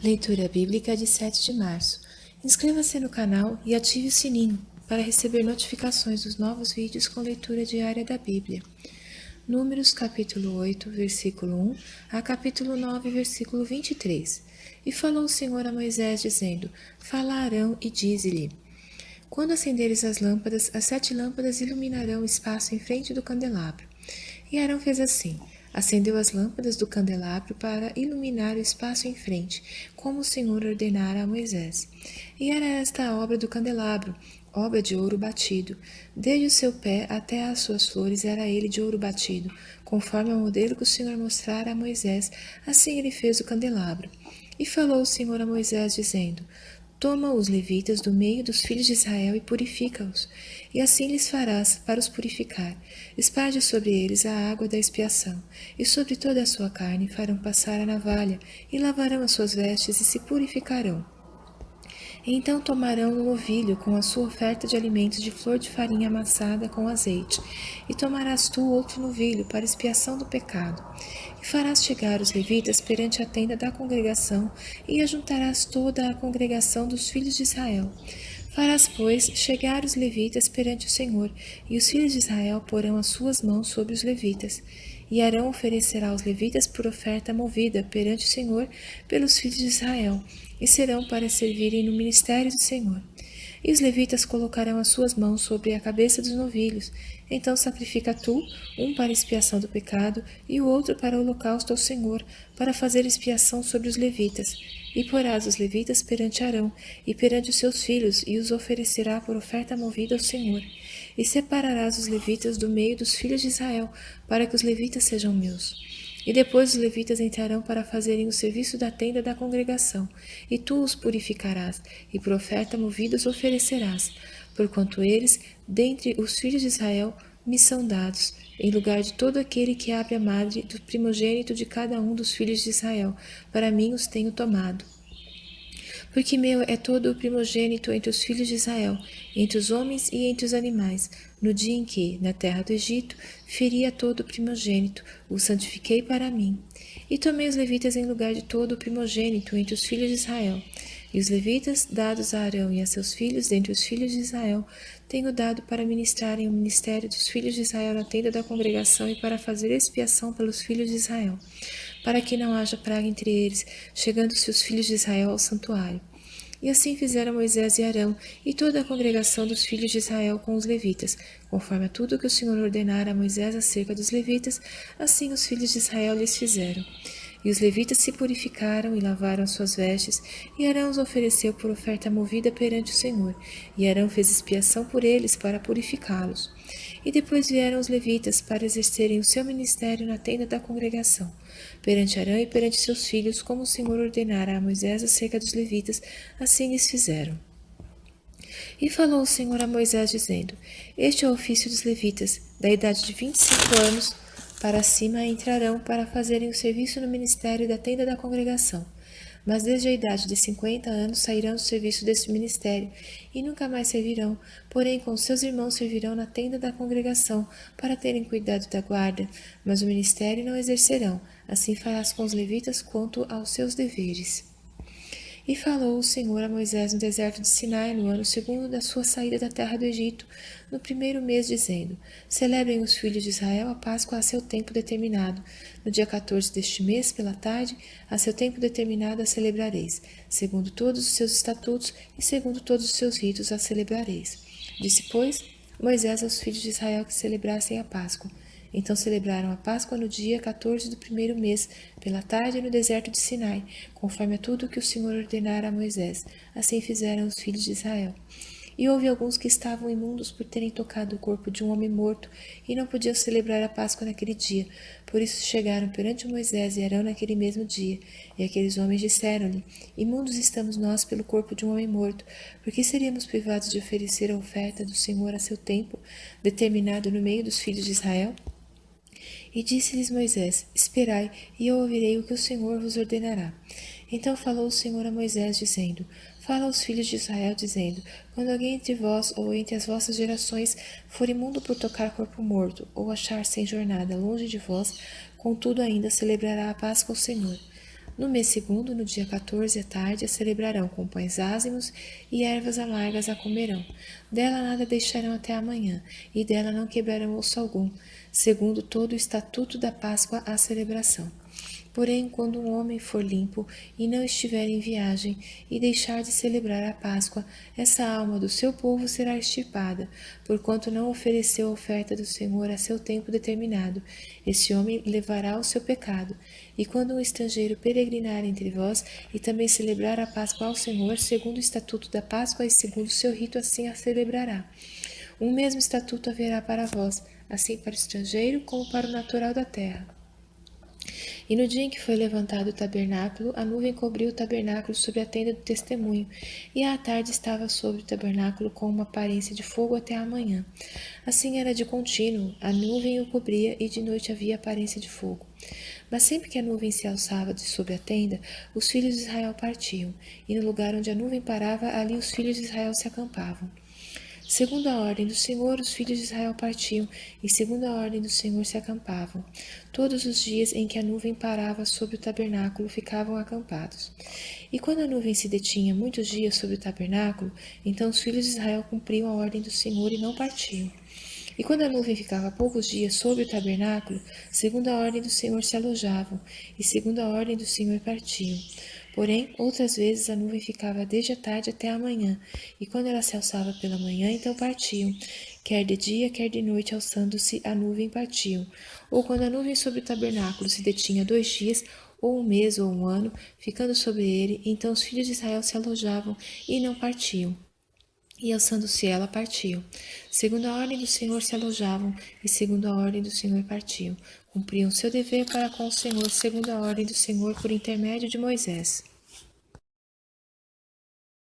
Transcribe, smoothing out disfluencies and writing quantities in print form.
Leitura Bíblica de 7 de março. Inscreva-se no canal e ative o sininho para receber notificações dos novos vídeos com leitura diária da Bíblia. Números capítulo 8, versículo 1 a capítulo 9, versículo 23. E falou o Senhor a Moisés, dizendo: Fala a Arão e dize-lhe: Quando acenderes as lâmpadas, as 7 lâmpadas iluminarão o espaço em frente do candelabro. E Arão fez assim: acendeu as lâmpadas do candelabro para iluminar o espaço em frente, como o Senhor ordenara a Moisés. E era esta a obra do candelabro, obra de ouro batido. Desde o seu pé até às suas flores era ele de ouro batido, conforme ao modelo que o Senhor mostrara a Moisés, assim ele fez o candelabro. E falou o Senhor a Moisés, dizendo: Toma os levitas do meio dos filhos de Israel e purifica-os, e assim lhes farás para os purificar. Esparge sobre eles a água da expiação, e sobre toda a sua carne farão passar a navalha, e lavarão as suas vestes e se purificarão. Então tomarão um novilho com a sua oferta de alimentos de flor de farinha amassada com azeite, e tomarás tu outro novilho para expiação do pecado. E farás chegar os levitas perante a tenda da congregação, e ajuntarás toda a congregação dos filhos de Israel. Farás, pois, chegar os levitas perante o Senhor, e os filhos de Israel porão as suas mãos sobre os levitas. E Arão oferecerá os levitas por oferta movida perante o Senhor pelos filhos de Israel, e serão para servirem no ministério do Senhor. E os levitas colocarão as suas mãos sobre a cabeça dos novilhos. Então sacrifica tu, um para expiação do pecado, e o outro para o holocausto ao Senhor, para fazer expiação sobre os levitas. E porás os levitas perante Arão, e perante os seus filhos, e os oferecerá por oferta movida ao Senhor. E separarás os levitas do meio dos filhos de Israel, para que os levitas sejam meus. E depois os levitas entrarão para fazerem o serviço da tenda da congregação, e tu os purificarás, e por oferta movida os oferecerás, porquanto eles, dentre os filhos de Israel, me são dados, em lugar de todo aquele que abre a madre do primogênito de cada um dos filhos de Israel, para mim os tenho tomado. Porque meu é todo o primogênito entre os filhos de Israel, entre os homens e entre os animais. No dia em que, na terra do Egito, feri a todo o primogênito, o santifiquei para mim. E tomei os levitas em lugar de todo o primogênito entre os filhos de Israel. E os levitas, dados a Arão e a seus filhos, dentre os filhos de Israel, tenho dado para ministrarem o ministério dos filhos de Israel na tenda da congregação e para fazer expiação pelos filhos de Israel, para que não haja praga entre eles, chegando-se os filhos de Israel ao santuário. E assim fizeram Moisés e Arão e toda a congregação dos filhos de Israel com os levitas, conforme a tudo que o Senhor ordenara a Moisés acerca dos levitas, assim os filhos de Israel lhes fizeram. E os levitas se purificaram e lavaram as suas vestes, e Arão os ofereceu por oferta movida perante o Senhor, e Arão fez expiação por eles para purificá-los. E depois vieram os levitas para exercerem o seu ministério na tenda da congregação, perante Arão e perante seus filhos, como o Senhor ordenara a Moisés acerca dos levitas, assim eles fizeram. E falou o Senhor a Moisés, dizendo: Este é o ofício dos levitas, da idade de 25 anos para cima entrarão para fazerem o serviço no ministério da tenda da congregação. Mas desde a idade de 50 anos sairão do serviço deste ministério, e nunca mais servirão, porém com seus irmãos servirão na tenda da congregação, para terem cuidado da guarda, mas o ministério não exercerão. Assim farás com os levitas quanto aos seus deveres. E falou o Senhor a Moisés no deserto de Sinai, no ano segundo da sua saída da terra do Egito, no primeiro mês, dizendo: Celebrem os filhos de Israel a Páscoa a seu tempo determinado. No dia 14 deste mês, pela tarde, a seu tempo determinado a celebrareis. Segundo todos os seus estatutos e segundo todos os seus ritos a celebrareis. Disse, pois, Moisés aos filhos de Israel que celebrassem a Páscoa. Então celebraram a Páscoa no dia 14 do primeiro mês, pela tarde no deserto de Sinai, conforme a tudo que o Senhor ordenara a Moisés. Assim fizeram os filhos de Israel. E houve alguns que estavam imundos por terem tocado o corpo de um homem morto, e não podiam celebrar a Páscoa naquele dia. Por isso chegaram perante Moisés e Arão naquele mesmo dia. E aqueles homens disseram-lhe: Imundos estamos nós pelo corpo de um homem morto, porque seríamos privados de oferecer a oferta do Senhor a seu tempo, determinado no meio dos filhos de Israel? E disse-lhes Moisés: Esperai, e eu ouvirei o que o Senhor vos ordenará. Então falou o Senhor a Moisés, dizendo: Fala aos filhos de Israel, dizendo: Quando alguém entre vós ou entre as vossas gerações for imundo por tocar corpo morto, ou achar-se em jornada longe de vós, contudo ainda celebrará a Páscoa ao Senhor. No mês segundo, no dia 14 à tarde, a celebrarão com pães ázimos e ervas amargas a comerão. Dela nada deixarão até amanhã, e dela não quebrarão osso algum, segundo todo o estatuto da Páscoa à celebração. Porém, quando um homem for limpo e não estiver em viagem e deixar de celebrar a Páscoa, essa alma do seu povo será extirpada, porquanto não ofereceu a oferta do Senhor a seu tempo determinado. Esse homem levará o seu pecado. E quando um estrangeiro peregrinar entre vós e também celebrar a Páscoa ao Senhor, segundo o estatuto da Páscoa e segundo o seu rito, assim a celebrará. Um mesmo estatuto haverá para vós, assim para o estrangeiro como para o natural da terra. E no dia em que foi levantado o tabernáculo, a nuvem cobriu o tabernáculo sobre a tenda do testemunho, e à tarde estava sobre o tabernáculo com uma aparência de fogo até a manhã. Assim era de contínuo, a nuvem o cobria, e de noite havia aparência de fogo. Mas sempre que a nuvem se alçava de sobre a tenda, os filhos de Israel partiam, e no lugar onde a nuvem parava, ali os filhos de Israel se acampavam. Segundo a ordem do Senhor, os filhos de Israel partiam, e segundo a ordem do Senhor se acampavam. Todos os dias em que a nuvem parava sobre o tabernáculo, ficavam acampados. E quando a nuvem se detinha muitos dias sobre o tabernáculo, então os filhos de Israel cumpriam a ordem do Senhor e não partiam. E quando a nuvem ficava poucos dias sobre o tabernáculo, segundo a ordem do Senhor se alojavam, e segundo a ordem do Senhor partiam. Porém, outras vezes a nuvem ficava desde a tarde até a manhã, e quando ela se alçava pela manhã, então partiam. Quer de dia, quer de noite, alçando-se a nuvem, partiam. Ou quando a nuvem sobre o tabernáculo se detinha 2 dias, ou um mês, ou um ano, ficando sobre ele, então os filhos de Israel se alojavam e não partiam. E alçando-se ela, partiam. Segundo a ordem do Senhor se alojavam, e segundo a ordem do Senhor partiam. Cumpriam seu dever para com o Senhor, segundo a ordem do Senhor por intermédio de Moisés.